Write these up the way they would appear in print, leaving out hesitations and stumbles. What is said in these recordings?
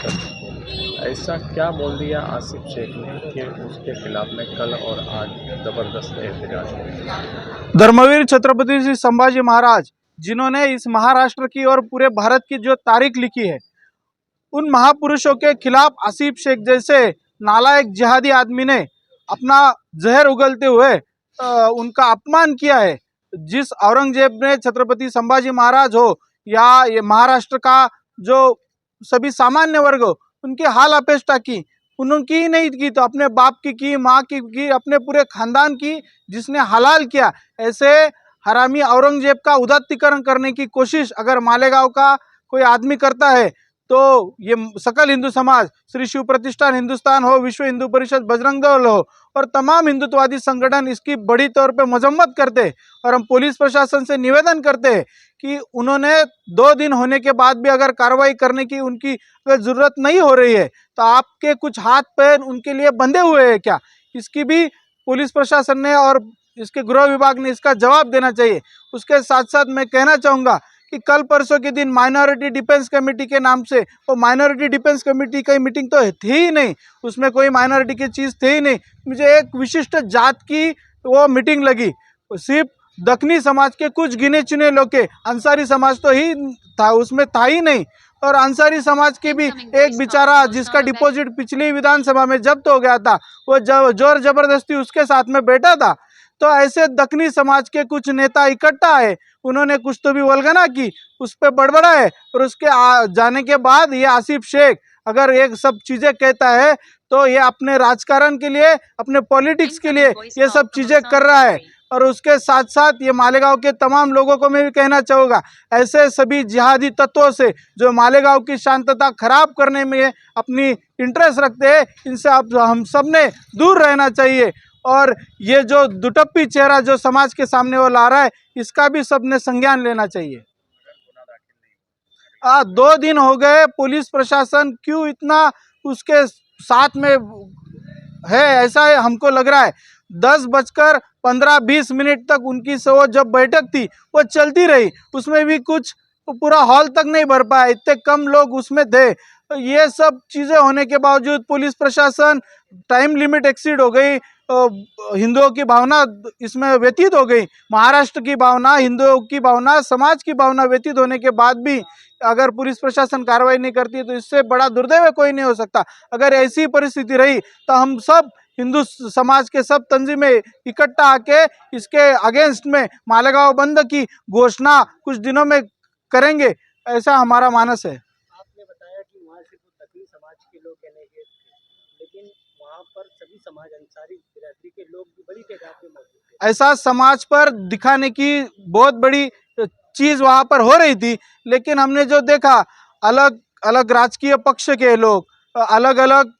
कर ऐसा क्या बोल दिया आसिफ शेख ने कि उसके खिलाफ में कल और आज जबरदस्त एहतजाज हो। धर्मवीर छत्रपति श्री संभाजी महाराज जिन्होंने इस महाराष्ट्र की और पूरे भारत की जो तारीख लिखी है, उन महापुरुषों के खिलाफ आसिफ शेख जैसे नालायक जिहादी आदमी ने अपना जहर उगलते हुए उनका अपमान किया है। जिस औरंगजेब ने छत्रपति संभाजी महाराज हो या ये महाराष्ट्र का जो सभी सामान्य वर्ग हो, उनकी हाल अपेष्टा की, उनकी ही नहीं की तो अपने बाप की माँ की, अपने पूरे खानदान की, जिसने हलाल किया। ऐसे हरामी औरंगजेब का उदात्तीकरण करने की कोशिश अगर मालेगांव का कोई आदमी करता है तो ये सकल हिंदू समाज, श्री शिव प्रतिष्ठान हिंदुस्तान हो, विश्व हिंदू परिषद, बजरंग दल हो और तमाम हिंदुत्ववादी संगठन इसकी बड़ी तौर पे मजम्मत करते हैं। और हम पुलिस प्रशासन से निवेदन करते हैं कि उन्होंने 2 दिन होने के बाद भी अगर कार्रवाई करने की उनकी अगर जरूरत नहीं हो रही है तो आपके कुछ हाथ पैर उनके लिए बंधे हुए हैं क्या, इसकी भी पुलिस प्रशासन ने और इसके गृह विभाग ने इसका जवाब देना चाहिए। उसके साथ साथ मैं कहना चाहूँगा कि कल परसों के दिन माइनॉरिटी डिफेंस कमेटी के नाम से, वो माइनॉरिटी डिफेंस कमेटी की मीटिंग तो थी ही नहीं, उसमें कोई माइनॉरिटी की चीज़ थी ही नहीं। मुझे एक विशिष्ट जात की वो मीटिंग लगी, सिर्फ दखनी समाज के कुछ गिने चुने लोग के, अंसारी समाज तो ही था, उसमें था ही नहीं। और अंसारी समाज के भी एक बेचारा जिसका डिपॉजिट पिछली विधानसभा में जब्त हो गया था, वो जोर जबरदस्ती उसके साथ में बैठा था। तो ऐसे दखनी समाज के कुछ नेता इकट्ठा आए, उन्होंने कुछ तो भी वल्गना की, उस पर बड़बड़ा है। और उसके जाने के बाद ये आसिफ शेख अगर ये सब चीज़ें कहता है तो ये अपने राजकारण के लिए, अपने पॉलिटिक्स के लिए ये सब चीज़ें कर रहा है। और उसके साथ साथ ये मालेगांव के तमाम लोगों को मैं भी कहना चाहूँगा, ऐसे सभी जिहादी तत्वों से जो मालेगांव की शांतता खराब करने में अपनी इंटरेस्ट रखते हैं, इनसे अब हम सब ने दूर रहना चाहिए। और ये जो दुटप्पी चेहरा जो समाज के सामने वो ला रहा है, इसका भी सबने संज्ञान लेना चाहिए। 2 दिन हो गए, पुलिस प्रशासन क्यों इतना उसके साथ में है, ऐसा है हमको लग रहा है। 10:15-20 तक उनकी वो जब बैठक थी वो चलती रही, उसमें भी कुछ पूरा हॉल तक नहीं भर पाया, इतने कम लोग उसमें थे। तो ये सब चीज़ें होने के बावजूद पुलिस प्रशासन, टाइम लिमिट एक्सीड हो गई, हिंदुओं की भावना इसमें व्यतीत हो गई, महाराष्ट्र की भावना, हिंदुओं की भावना, समाज की भावना व्यतीत होने के बाद भी अगर पुलिस प्रशासन कार्रवाई नहीं करती तो इससे बड़ा दुर्दैव कोई नहीं हो सकता। अगर ऐसी परिस्थिति रही तो हम सब हिंदू समाज के सब तंजीमें इकट्ठा आके इसके अगेंस्ट में मालेगांव बंद की घोषणा कुछ दिनों में करेंगे, ऐसा हमारा मानस है। आपने बताया कि वहाँ सिर्फ दखनी समाज के लोग कहने के थे, लेकिन वहाँ पर सभी समाज, अंसारी बिरादरी के लोग भी बड़ी तादाद में मौजूद थे। ऐसा समाज पर दिखाने की बहुत बड़ी चीज़ वहाँ पर हो रही थी, लेकिन हमने जो देखा, अलग अलग राजकीय पक्ष के लोग, अलग अलग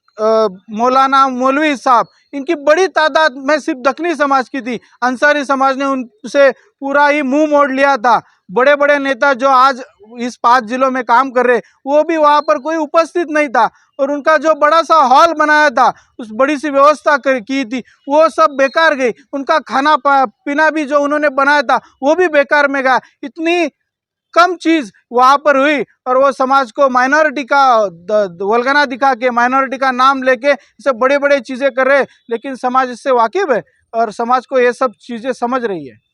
मौलाना मौलवी साहब, इनकी बड़ी तादाद में सिर्फ दखनी समाज की थी। अंसारी समाज ने उनसे पूरा ही मुंह मोड़ लिया था। बड़े बड़े नेता जो आज इस 5 जिलों में काम कर रहे, वो भी वहाँ पर कोई उपस्थित नहीं था। और उनका जो बड़ा सा हॉल बनाया था, उस बड़ी सी व्यवस्था की थी, वो सब बेकार गई। उनका खाना पीना भी जो उन्होंने बनाया था वो भी बेकार में गया। इतनी कम चीज़ वहाँ पर हुई और वो समाज को माइनॉरिटी का वल्गना दिखा के, माइनॉरिटी का नाम लेके इसे बड़े बड़े चीज़ें कर रहे, लेकिन समाज इससे वाकिफ है और समाज को ये सब चीज़ें समझ रही है।